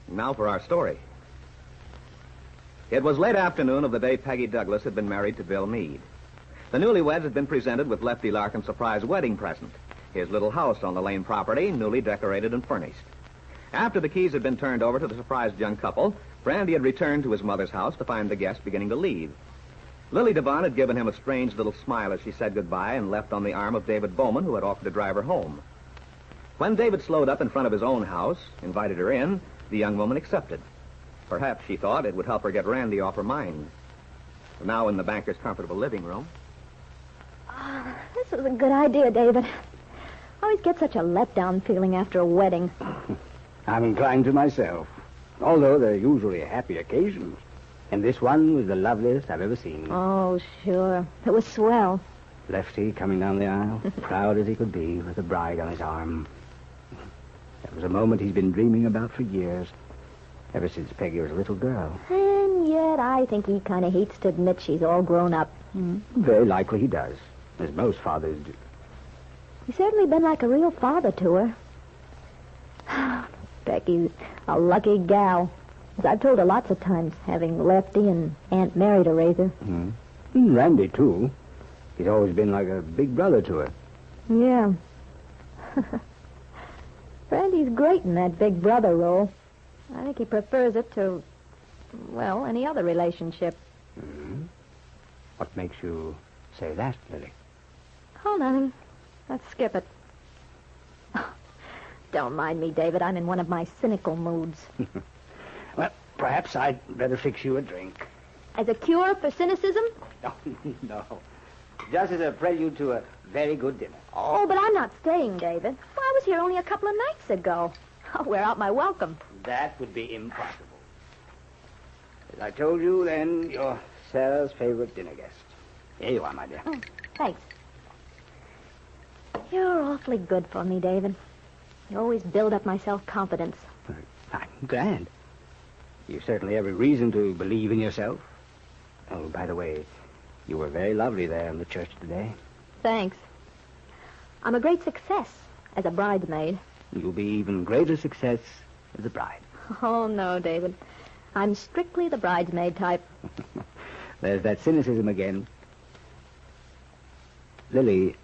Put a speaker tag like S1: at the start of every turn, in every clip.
S1: Now for our story. It was late afternoon of the day Peggy Douglas had been married to Bill Meade. The newlyweds had been presented with Lefty Larkin's surprise wedding present, his little house on the Lane property, newly decorated and furnished. After the keys had been turned over to the surprised young couple, Brandy had returned to his mother's house to find the guests beginning to leave. Lily Devon had given him a strange little smile as she said goodbye and left on the arm of David Bowman, who had offered to drive her home. When David slowed up in front of his own house, invited her in, the young woman accepted. Perhaps, she thought, it would help her get Randy off her mind. Now in the banker's comfortable living room.
S2: This was a good idea, David. I always get such a letdown feeling after a wedding.
S3: I'm inclined to myself, although they're usually happy occasions. And this one was the loveliest I've ever seen.
S2: Oh, sure. It was swell.
S3: Lefty coming down the aisle, proud as he could be, with the bride on his arm. That was a moment he's been dreaming about for years, ever since Peggy was a little girl.
S2: And yet I think he kind of hates to admit she's all grown up.
S3: Very likely he does, as most fathers do.
S2: He's certainly been like a real father to her. Becky's a lucky gal. As I've told her lots of times, having Lefty and Aunt Mary to raise her.
S3: And Randy, too. He's always been like a big brother to her.
S2: Yeah. Randy's great in that big brother role. I think he prefers it to, well, any other relationship.
S3: What makes you say that, Lily?
S2: Oh, nothing. Let's skip it. Don't mind me, David. I'm in one of my cynical moods.
S3: Well, perhaps I'd better fix you a drink.
S2: As a cure for cynicism?
S3: Oh, no. Just as a prelude to a very good dinner.
S2: Oh, but I'm not staying, David. Well, I was here only a couple of nights ago. I'll wear out my welcome.
S3: That would be impossible. As I told you, then, you're Sarah's favorite dinner guest. Here you are, my dear.
S2: Oh, thanks. You're awfully good for me, David. You always build up my self-confidence.
S3: I'm glad. You've certainly every reason to believe in yourself. Oh, by the way, you were very lovely there in the church today.
S2: Thanks. I'm a great success as a bridesmaid.
S3: You'll be even greater success as a bride.
S2: Oh, no, David. I'm strictly the bridesmaid type.
S3: There's that cynicism again. Lily,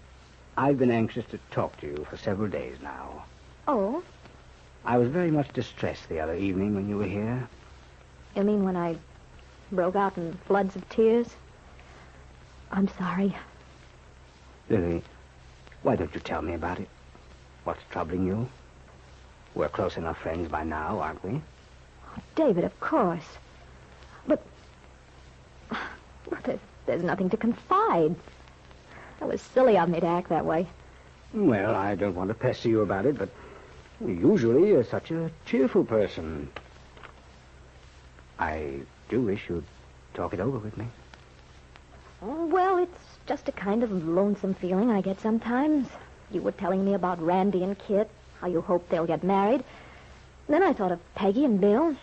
S3: I've been anxious to talk to you for several days now.
S2: Oh?
S3: I was very much distressed the other evening when you were here.
S2: You mean when I broke out in floods of tears? I'm sorry.
S3: Lily, why don't you tell me about it? What's troubling you? We're close enough friends by now, aren't we?
S2: Oh, David, of course. But there's nothing to confide. It was silly of me to act that way.
S3: Well, I don't want to pester you about it, but usually you're such a cheerful person. I do wish you'd talk it over with me.
S2: Well, it's just a kind of lonesome feeling I get sometimes. You were telling me about Randy and Kit, how you hope they'll get married. Then I thought of Peggy and Bill.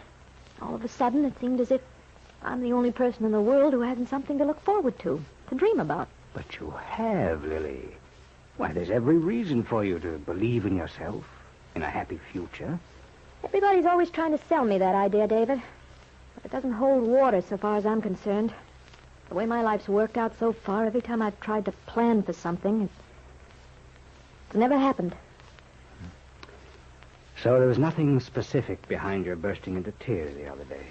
S2: All of a sudden, it seemed as if I'm the only person in the world who hasn't something to look forward to dream about.
S3: But you have, Lily. Why, there's every reason for you to believe in yourself, in a happy future.
S2: Everybody's always trying to sell me that idea, David. But it doesn't hold water so far as I'm concerned. The way my life's worked out so far, every time I've tried to plan for something, it's never happened.
S3: So there was nothing specific behind your bursting into tears the other day.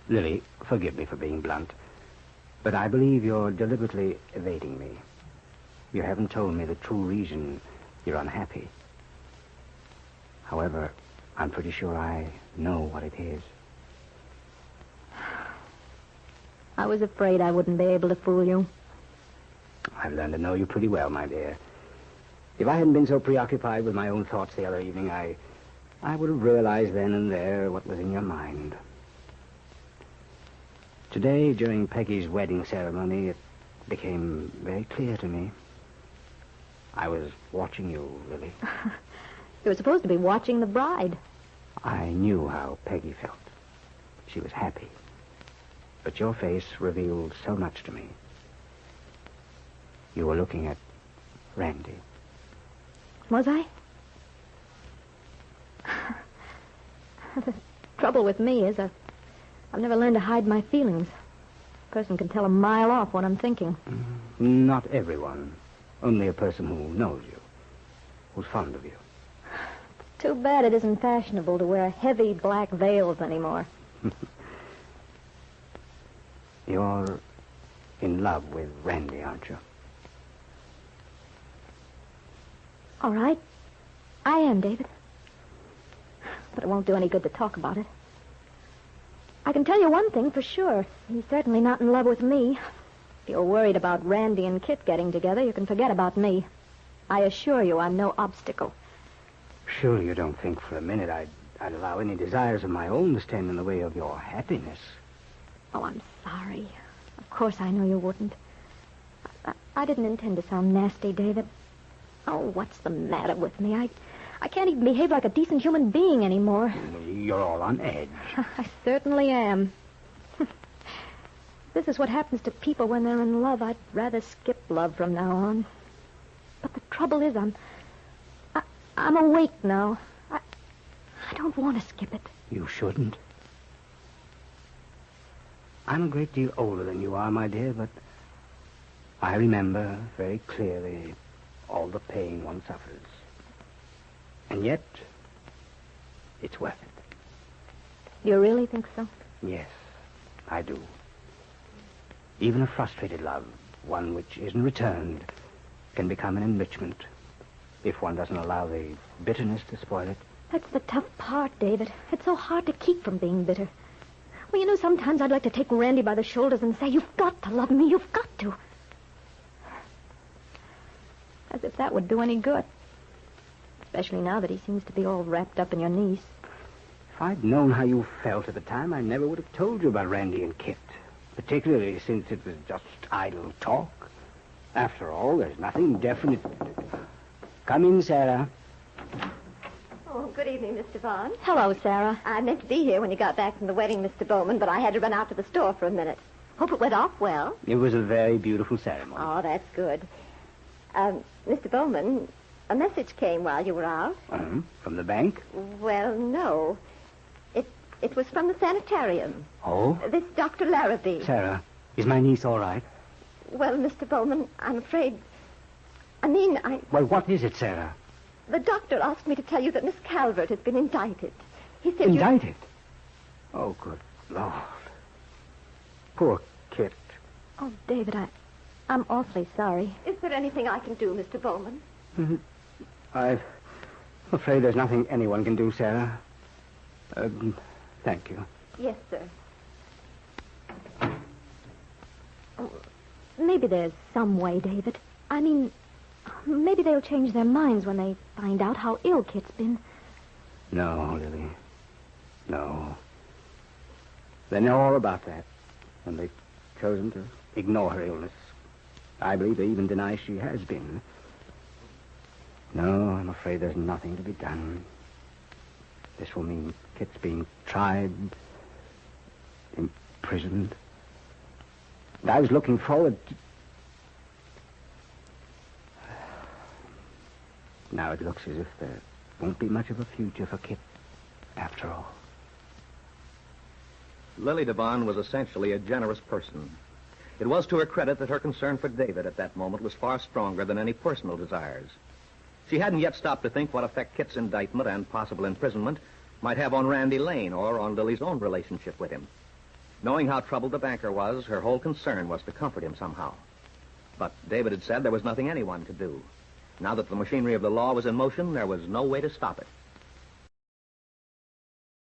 S3: Lily, forgive me for being blunt, but I believe you're deliberately evading me. You haven't told me the true reason you're unhappy. However, I'm pretty sure I know what it is.
S2: I was afraid I wouldn't be able to fool you.
S3: I've learned to know you pretty well, my dear. If I hadn't been so preoccupied with my own thoughts the other evening, I would have realized then and there what was in your mind. Today, during Peggy's wedding ceremony, it became very clear to me. I was watching you, Lily.
S2: You were supposed to be watching the bride.
S3: I knew how Peggy felt. She was happy. But your face revealed so much to me. You were looking at Randy.
S2: Was I? The trouble with me is I've never learned to hide my feelings. A person can tell a mile off what I'm thinking.
S3: Not everyone. Only a person who knows you, who's fond of you.
S2: Too bad it isn't fashionable to wear heavy black veils anymore.
S3: You're in love with Randy, aren't you?
S2: All right. I am, David. But it won't do any good to talk about it. I can tell you one thing for sure. He's certainly not in love with me. If you're worried about Randy and Kit getting together, you can forget about me. I assure you I'm no obstacle.
S3: Surely you don't think for a minute I'd allow any desires of my own to stand in the way of your happiness.
S2: Oh, I'm sorry. Of course I know you wouldn't. I didn't intend to sound nasty, David. Oh, what's the matter with me? I can't even behave like a decent human being anymore.
S3: You're all on edge.
S2: I certainly am. This is what happens to people when they're in love. I'd rather skip love from now on. But the trouble is, I'm awake now. I don't want to skip it.
S3: You shouldn't. I'm a great deal older than you are, my dear, but I remember very clearly all the pain one suffers. And yet, it's worth it.
S2: You really think so?
S3: Yes, I do. Even a frustrated love, one which isn't returned, can become an enrichment if one doesn't allow the bitterness to spoil it.
S2: That's the tough part, David. It's so hard to keep from being bitter. Well, you know, sometimes I'd like to take Randy by the shoulders and say, you've got to love me, you've got to. As if that would do any good. Especially now that he seems to be all wrapped up in your niece.
S3: If I'd known how you felt at the time, I never would have told you about Randy and Kit. Particularly since it was just idle talk. After all, there's nothing definite. Come in, Sarah.
S4: Oh, good evening, Mr. Vaughn.
S2: Hello, Sarah.
S4: I meant to be here when you got back from the wedding, Mr. Bowman, but I had to run out to the store for a minute. Hope it went off well.
S3: It was a very beautiful ceremony.
S4: Oh, that's good. Mr. Bowman, a message came while you were out.
S3: From the bank?
S4: Well, no. It was from the sanitarium.
S3: Oh?
S4: This Dr. Larrabee.
S3: Sarah, is my niece all right?
S4: Well, Mr. Bowman, I'm afraid...
S3: Well, what is it, Sarah?
S4: The doctor asked me to tell you that Miss Calvert has been indicted. He said
S3: Indicted? Oh, good Lord. Poor Kit.
S2: Oh, David, I'm awfully sorry.
S4: Is there anything I can do, Mr. Bowman?
S3: I'm afraid there's nothing anyone can do, Sarah. Thank you.
S4: Yes, sir.
S2: Maybe there's some way, David. I mean, maybe they'll change their minds when they find out how ill Kit's been.
S3: No, Lily. No. They know all about that, and they've chosen to ignore her illness. I believe they even deny she has been. No, I'm afraid there's nothing to be done. This will mean Kit's being tried, imprisoned. And I was looking forward to... Now it looks as if there won't be much of a future for Kit, after all.
S1: Lily Devon was essentially a generous person. It was to her credit that her concern for David at that moment was far stronger than any personal desires. She hadn't yet stopped to think what effect Kit's indictment and possible imprisonment might have on Randy Lane or on Lily's own relationship with him. Knowing how troubled the banker was, her whole concern was to comfort him somehow. But David had said there was nothing anyone could do. Now that the machinery of the law was in motion, there was no way to stop it.